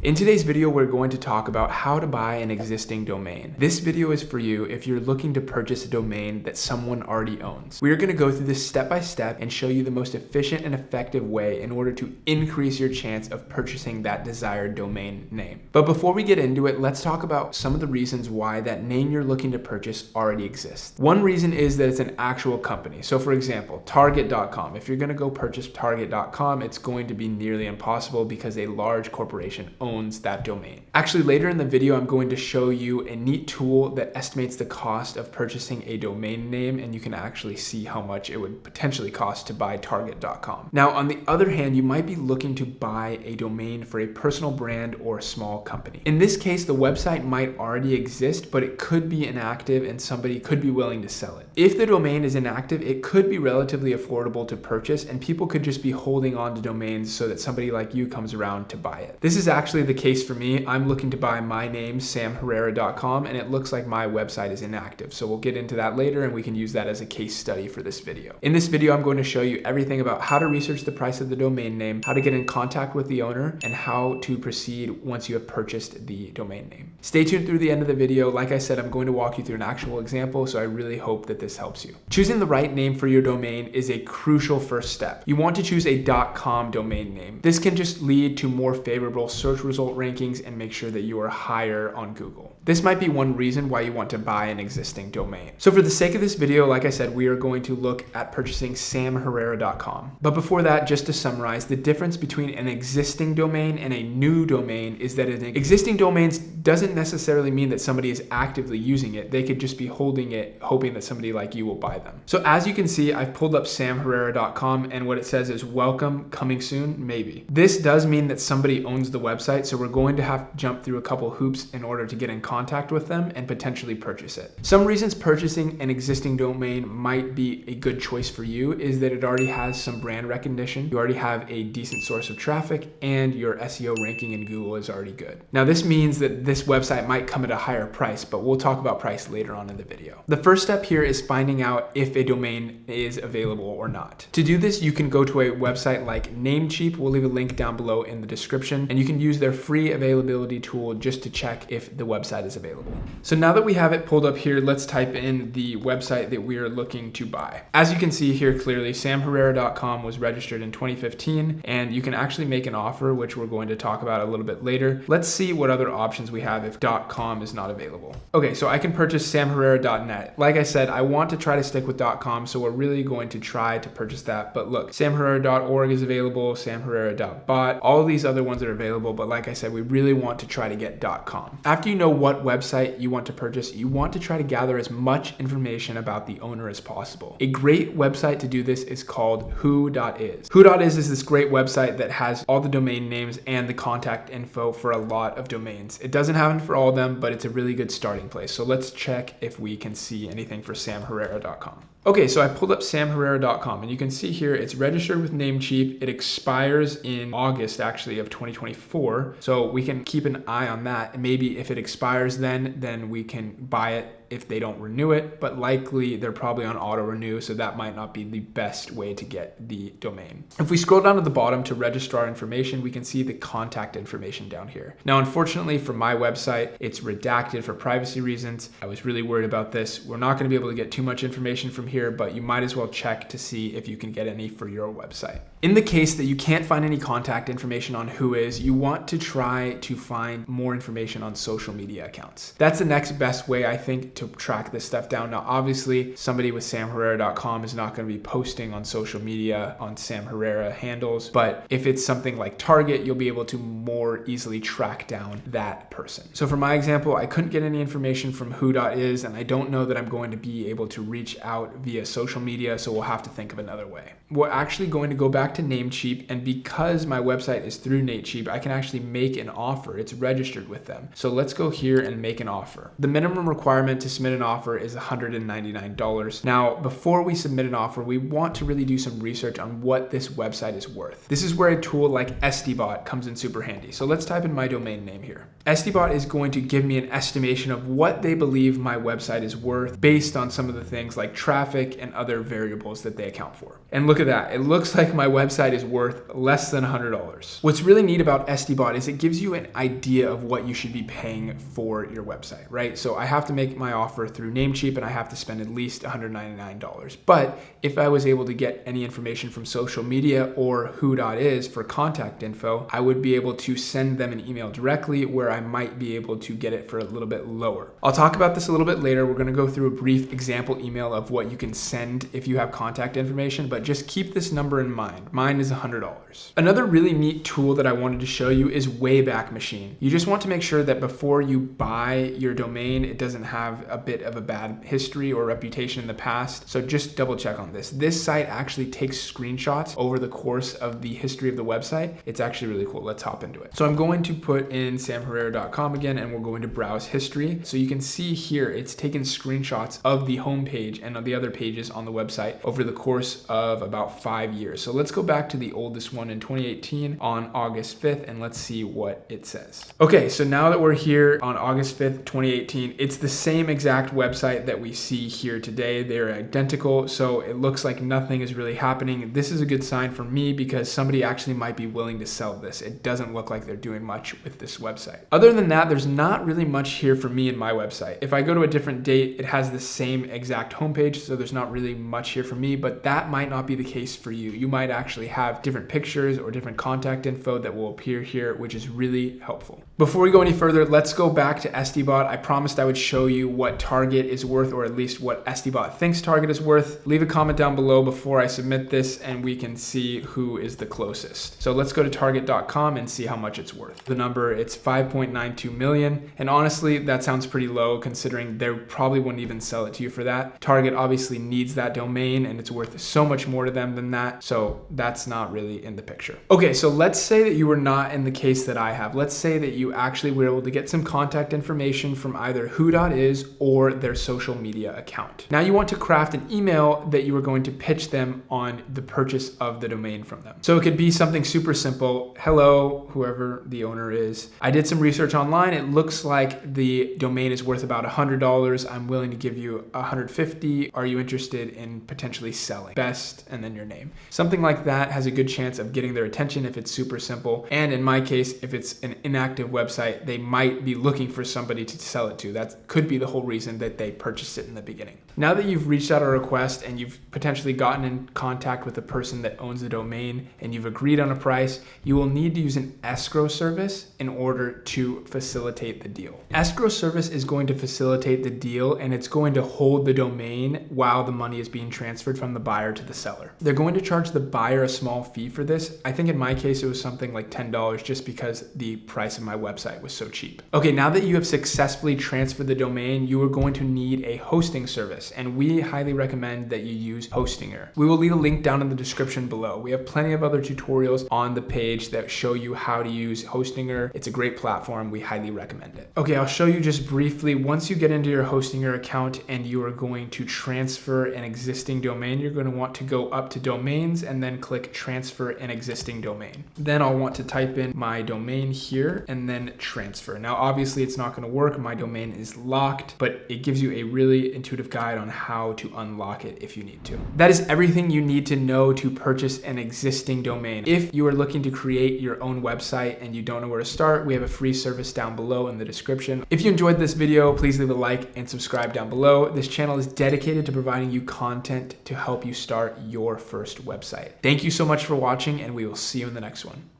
In today's video, we're going to talk about how to buy an existing domain. This video is for you if you're looking to purchase a domain that someone already owns. We are going to go through this step by step and show you the most efficient and effective way in order to increase your chance of purchasing that desired domain name. But before we get into it, let's talk about some of the reasons why that name you're looking to purchase already exists. One reason is that it's an actual company. So for example, Target.com. If you're going to go purchase Target.com, it's going to be nearly impossible because a large corporation owns that domain. Actually, later in the video, I'm going to show you a neat tool that estimates the cost of purchasing a domain name, and you can actually see how much it would potentially cost to buy Target.com. Now, on the other hand, you might be looking to buy a domain for a personal brand or a small company. In this case, the website might already exist, but it could be inactive and somebody could be willing to sell it. If the domain is inactive, it could be relatively affordable to purchase, and people could just be holding on to domains so that somebody like you comes around to buy it. This is actually the case for me. I'm looking to buy my name, samherrera.com, and it looks like my website is inactive. So we'll get into that later and we can use that as a case study for this video. In this video, I'm going to show you everything about how to research the price of the domain name, how to get in contact with the owner, and how to proceed once you have purchased the domain name. Stay tuned through the end of the video. Like I said, I'm going to walk you through an actual example, so I really hope that this helps you. Choosing the right name for your domain is a crucial first step. You want to choose a .com domain name. This can just lead to more favorable search result rankings and make sure that you are higher on Google. This might be one reason why you want to buy an existing domain. So for the sake of this video, like I said, we are going to look at purchasing samherrera.com. But before that, just to summarize, the difference between an existing domain and a new domain is that an existing domain doesn't necessarily mean that somebody is actively using it. They could just be holding it, hoping that somebody like you will buy them. So as you can see, I've pulled up samherrera.com, and what it says is welcome, coming soon, maybe. This does mean that somebody owns the website, so we're going to have to jump through a couple hoops in order to get in contact with them and potentially purchase it. Some reasons purchasing an existing domain might be a good choice for you is that it already has some brand recognition, you already have a decent source of traffic, and your SEO ranking in Google is already good. Now this means that this website might come at a higher price, but we'll talk about price later on in the video. The first step here is finding out if a domain is available or not. To do this, you can go to a website like Namecheap. We'll leave a link down below in the description, and you can use their free availability tool just to check if the website is available. So now that we have it pulled up here, let's type in the website that we are looking to buy. As you can see here clearly, samherrera.com was registered in 2015, and you can actually make an offer, which we're going to talk about a little bit later. Let's see what other options we have if .com is not available. Okay, so I can purchase samherrera.net. Like I said, I want to try to stick with .com, so we're really going to try to purchase that. But look, samherrera.org is available, samherrera.bot, all of these other ones are available, but like I said, we really want to try to get .com. After you know what website you want to purchase, you want to try to gather as much information about the owner as possible. A great website to do this is called who.is. Who.is is this great website that has all the domain names and the contact info for a lot of domains. It doesn't have it for all of them, but it's a really good starting place. So let's check if we can see anything for samherrera.com. Okay, so I pulled up samherrera.com, and you can see here it's registered with Namecheap. It expires in August actually of 2024. So we can keep an eye on that. And maybe if it expires then we can buy it if they don't renew it, but likely they're probably on auto renew, so that might not be the best way to get the domain. If we scroll down to the bottom to registrar information, we can see the contact information down here. Now, unfortunately for my website, it's redacted for privacy reasons. I was really worried about this. We're not gonna be able to get too much information from here, but you might as well check to see if you can get any for your website. In the case that you can't find any contact information on Whois, you want to try to find more information on social media accounts. That's the next best way, I think, to track this stuff down. Now, obviously, somebody with samherrera.com is not going to be posting on social media on Sam Herrera handles, but if it's something like Target, you'll be able to more easily track down that person. So for my example, I couldn't get any information from who.is, and I don't know that I'm going to be able to reach out via social media, so we'll have to think of another way. We're actually going to go back to Namecheap, and because my website is through Namecheap, I can actually make an offer. It's registered with them. So let's go here and make an offer. The minimum requirement to submit an offer is $199. Now, before we submit an offer, we want to really do some research on what this website is worth. This is where a tool like Estibot comes in super handy. So let's type in my domain name here. Estibot is going to give me an estimation of what they believe my website is worth based on some of the things like traffic and other variables that they account for. And look at that. It looks like my website is worth less than $100. What's really neat about Estibot is it gives you an idea of what you should be paying for your website, right? So I have to make my offer through Namecheap and I have to spend at least $199. But if I was able to get any information from social media or who.is for contact info, I would be able to send them an email directly where I might be able to get it for a little bit lower. I'll talk about this a little bit later. We're going to go through a brief example email of what you can send if you have contact information, but just keep this number in mind. Mine is $100. Another really neat tool that I wanted to show you is Wayback Machine. You just want to make sure that before you buy your domain, it doesn't have a bit of a bad history or reputation in the past. So just double check on this. This site actually takes screenshots over the course of the history of the website. It's actually really cool. Let's hop into it. So I'm going to put in samherrera.com again, and we're going to browse history. So you can see here, it's taken screenshots of the homepage and of the other pages on the website over the course of about 5 years. So let's go back to the oldest one in 2018 on August 5th, and let's see what it says. Okay, so now that we're here on August 5th, 2018, it's the same exact website that we see here today. They're identical, so it looks like nothing is really happening. This is a good sign for me because somebody actually might be willing to sell this. It doesn't look like they're doing much with this website. Other than that, there's not really much here for me in my website. If I go to a different date, it has the same exact homepage, so there's not really much here for me, but that might not be the case for you. You might actually have different pictures or different contact info that will appear here, which is really helpful. Before we go any further, let's go back to Estibot. I promised I would show you what Target is worth, or at least what Estibot thinks Target is worth. Leave a comment down below before I submit this and we can see who is the closest. So let's go to target.com and see how much it's worth. The number, it's 5.92 million. And honestly, that sounds pretty low considering they probably wouldn't even sell it to you for that. Target obviously needs that domain and it's worth so much more to them than that. So that's not really in the picture. Okay, so let's say that you were not in the case that I have. Let's say that you actually were able to get some contact information from either who.is or their social media account. Now you want to craft an email that you are going to pitch them on the purchase of the domain from them. So it could be something super simple. Hello, whoever the owner is. I did some research online. It looks like the domain is worth about $100. I'm willing to give you $150. Are you interested in potentially selling? Best, and then your name. Something like that has a good chance of getting their attention if it's super simple. And in my case, if it's an inactive website, they might be looking for somebody to sell it to. That could be the whole reason that they purchased it in the beginning. Now that you've reached out a request and you've potentially gotten in contact with the person that owns the domain and you've agreed on a price, you will need to use an escrow service in order to facilitate the deal. Escrow service is going to facilitate the deal and it's going to hold the domain while the money is being transferred from the buyer to the seller. They're going to charge the buyer a small fee for this. I think in my case, it was something like $10 just because the price of my website was so cheap. Okay, now that you have successfully transferred the domain, you are going to need a hosting service, and we highly recommend that you use Hostinger. We will leave a link down in the description below. We have plenty of other tutorials on the page that show you how to use Hostinger. It's a great platform. We highly recommend it. Okay, I'll show you just briefly. Once you get into your Hostinger account and you are going to transfer an existing domain, you're going to want to go up to domains and then click transfer an existing domain. Then I'll want to type in my domain here and then transfer. Now, obviously it's not going to work. My domain is locked, but it gives you a really intuitive guide on how to unlock it if you need to. That is everything you need to know to purchase an existing domain. If you are looking to create your own website and you don't know where to start, we have a free service down below in the description. If you enjoyed this video, please leave a like and subscribe down below. This channel is dedicated to providing you content to help you start your first website. Thank you so much for watching, and we will see you in the next one.